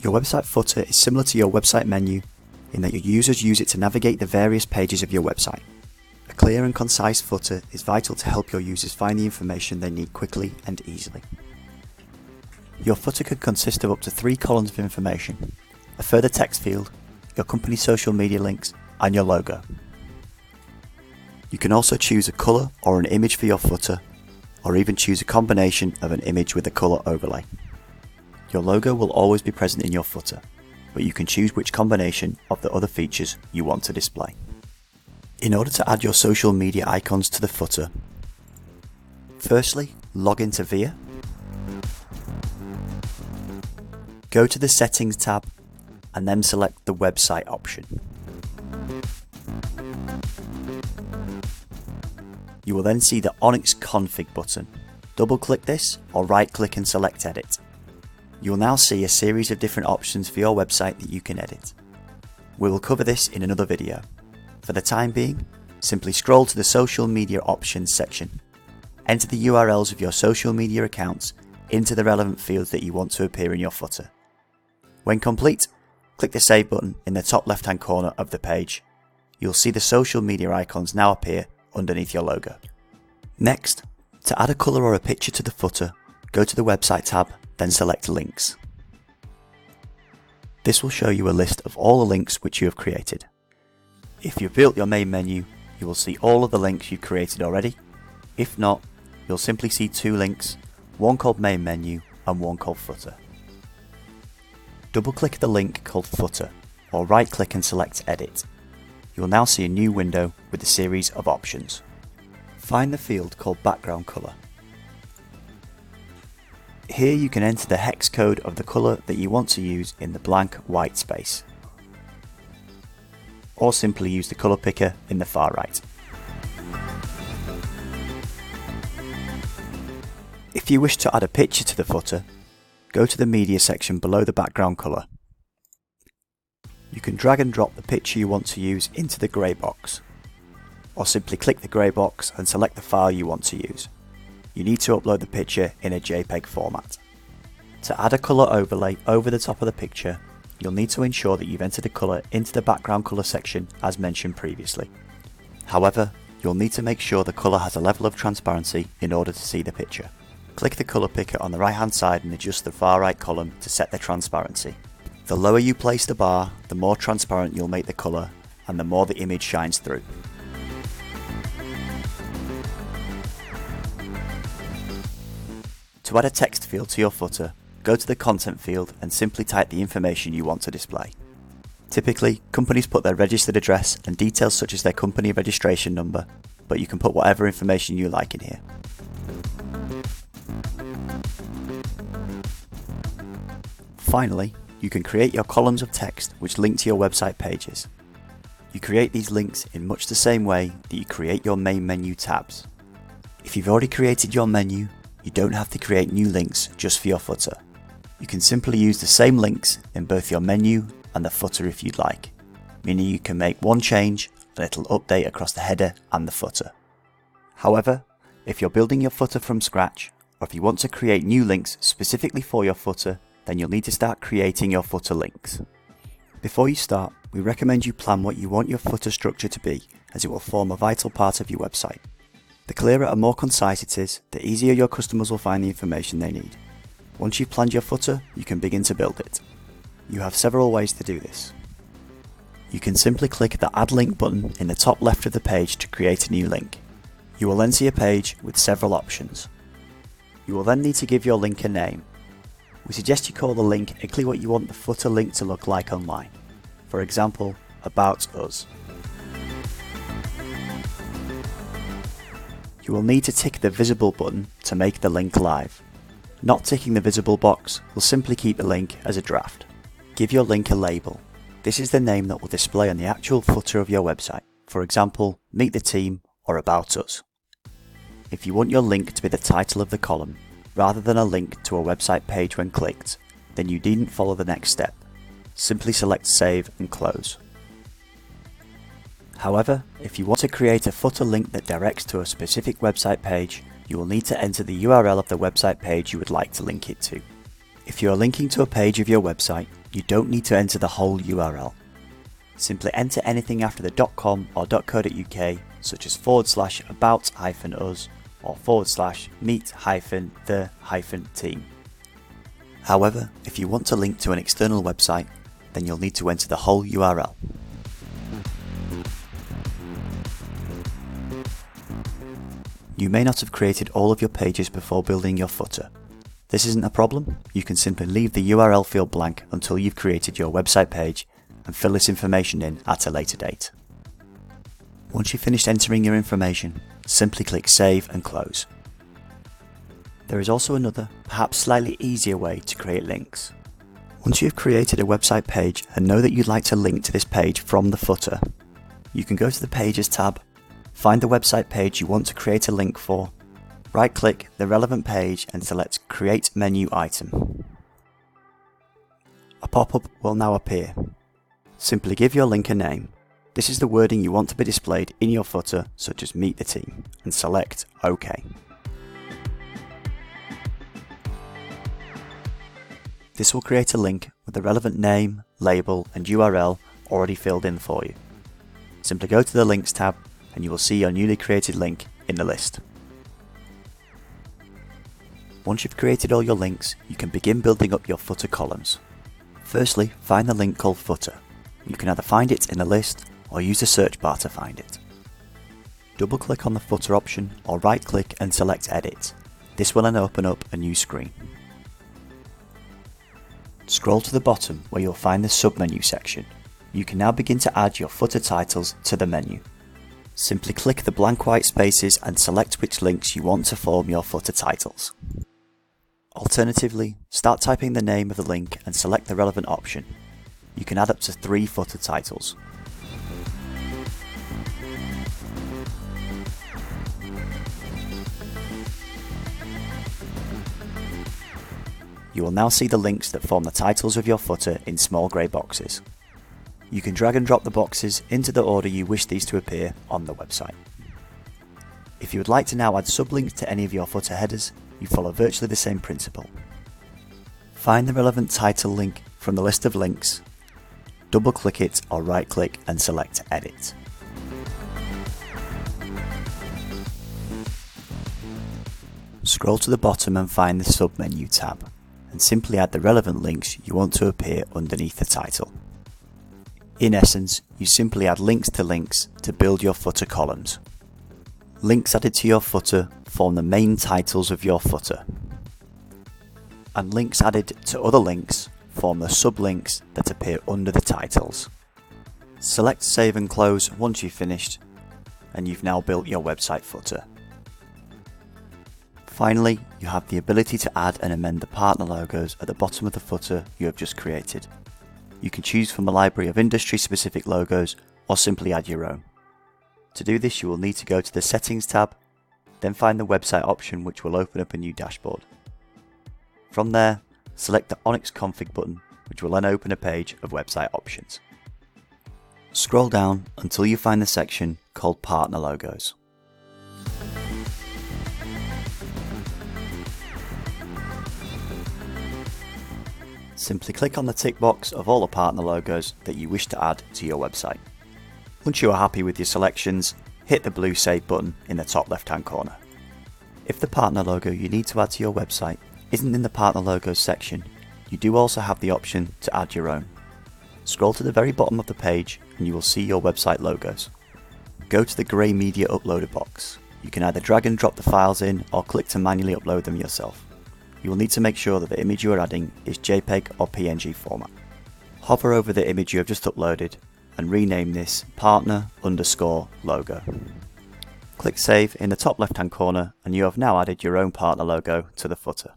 Your website footer is similar to your website menu in that your users use it to navigate the various pages of your website. A clear and concise footer is vital to help your users find the information they need quickly and easily. Your footer could consist of up to 3 columns of information, a further text field, your company's social media links, and your logo. You can also choose a colour or an image for your footer, or even choose a combination of an image with a colour overlay. Your logo will always be present in your footer, but you can choose which combination of the other features you want to display. In order to add your social media icons to the footer, firstly, log into VIA. Go to the Settings tab and then select the Website option. You will then see the Onyx Config button. Double click this or right click and select Edit. You will now see a series of different options for your website that you can edit. We will cover this in another video. For the time being, simply scroll to the Social Media Options section. Enter the URLs of your social media accounts into the relevant fields that you want to appear in your footer. When complete, click the Save button in the top left hand corner of the page. You'll see the social media icons now appear underneath your logo. Next, to add a colour or a picture to the footer, go to the Website tab, then select Links. This will show you a list of all the links which you have created. If you've built your main menu, you will see all of the links you've created already. If not, you'll simply see 2 links, one called Main Menu and one called Footer. Double click the link called Footer or right click and select Edit. You will now see a new window with a series of options. Find the field called Background Colour. Here you can enter the hex code of the colour that you want to use in the blank white space, or simply use the colour picker in the far right. If you wish to add a picture to the footer, go to the media section below the background colour. You can drag and drop the picture you want to use into the grey box, or simply click the grey box and select the file you want to use. You need to upload the picture in a JPEG format. To add a colour overlay over the top of the picture, you'll need to ensure that you've entered the colour into the background colour section as mentioned previously. However, you'll need to make sure the colour has a level of transparency in order to see the picture. Click the colour picker on the right hand side and adjust the far right column to set the transparency. The lower you place the bar, the more transparent you'll make the colour and the more the image shines through. To add a text field to your footer, go to the content field and simply type the information you want to display. Typically, companies put their registered address and details such as their company registration number, but you can put whatever information you like in here. Finally, you can create your columns of text which link to your website pages. You create these links in much the same way that you create your main menu tabs. If you've already created your menu, you don't have to create new links just for your footer. You can simply use the same links in both your menu and the footer if you'd like, meaning you can make one change and it'll update across the header and the footer. However, if you're building your footer from scratch, or if you want to create new links specifically for your footer, then you'll need to start creating your footer links. Before you start, we recommend you plan what you want your footer structure to be, as it will form a vital part of your website. The clearer and more concise it is, the easier your customers will find the information they need. Once you've planned your footer, you can begin to build it. You have several ways to do this. You can simply click the Add Link button in the top left of the page to create a new link. You will then see a page with several options. You will then need to give your link a name. We suggest you call the link exactly what you want the footer link to look like online. For example, About Us. You will need to tick the visible button to make the link live. Not ticking the visible box will simply keep the link as a draft. Give your link a label. This is the name that will display on the actual footer of your website. For example, Meet the Team or About Us. If you want your link to be the title of the column, rather than a link to a website page when clicked, then you needn't follow the next step. Simply select Save and Close. However, if you want to create a footer link that directs to a specific website page, you will need to enter the URL of the website page you would like to link it to. If you are linking to a page of your website, You don't need to enter the whole URL. Simply enter anything after the .com or .co.uk, such as /about-us or /meet-the-team. However, if you want to link to an external website, then you'll need to enter the whole URL. You may not have created all of your pages before building your footer. This isn't a problem. You can simply leave the URL field blank until you've created your website page and fill this information in at a later date. Once you've finished entering your information, simply click Save and Close. There is also another, perhaps slightly easier way to create links. Once you've created a website page and know that you'd like to link to this page from the footer, you can go to the Pages tab, find the website page you want to create a link for, right-click the relevant page and select Create Menu Item. A pop-up will now appear. Simply give your link a name. This is the wording you want to be displayed in your footer, such as Meet the Team, and select OK. This will create a link with the relevant name, label and URL already filled in for you. Simply go to the Links tab and you will see your newly created link in the list. Once you've created all your links, you can begin building up your footer columns. Firstly, find the link called Footer. You can either find it in the list or use the search bar to find it. Double click on the footer option or right click and select Edit. This will then open up a new screen. Scroll to the bottom where you'll find the submenu section. You can now begin to add your footer titles to the menu. Simply click the blank white spaces and select which links you want to form your footer titles. Alternatively, start typing the name of the link and select the relevant option. You can add up to 3 footer titles. You will now see the links that form the titles of your footer in small grey boxes. You can drag and drop the boxes into the order you wish these to appear on the website. If you would like to now add sublinks to any of your footer headers, you follow virtually the same principle. Find the relevant title link from the list of links, double click it or right click and select Edit. Scroll to the bottom and find the submenu tab, and simply add the relevant links you want to appear underneath the title. In essence, you simply add links to build your footer columns. Links added to your footer form the main titles of your footer, and links added to other links form the sublinks that appear under the titles. Select Save and Close once you've finished, and you've now built your website footer. Finally, you have the ability to add and amend the partner logos at the bottom of the footer you have just created. You can choose from a library of industry-specific logos or simply add your own. To do this, you will need to go to the Settings tab, then find the Website option, which will open up a new dashboard. From there, select the Onyx Config button, which will then open a page of website options. Scroll down until you find the section called Partner Logos. Simply click on the tick box of all the partner logos that you wish to add to your website. Once you are happy with your selections, hit the blue Save button in the top left hand corner. If the partner logo you need to add to your website isn't in the partner logos section, you do also have the option to add your own. Scroll to the very bottom of the page and you will see your website logos. Go to the grey media uploader box. You can either drag and drop the files in or click to manually upload them yourself. You will need to make sure that the image you are adding is JPEG or PNG format. Hover over the image you have just uploaded and rename this partner_logo. Click Save in the top left hand corner and you have now added your own partner logo to the footer.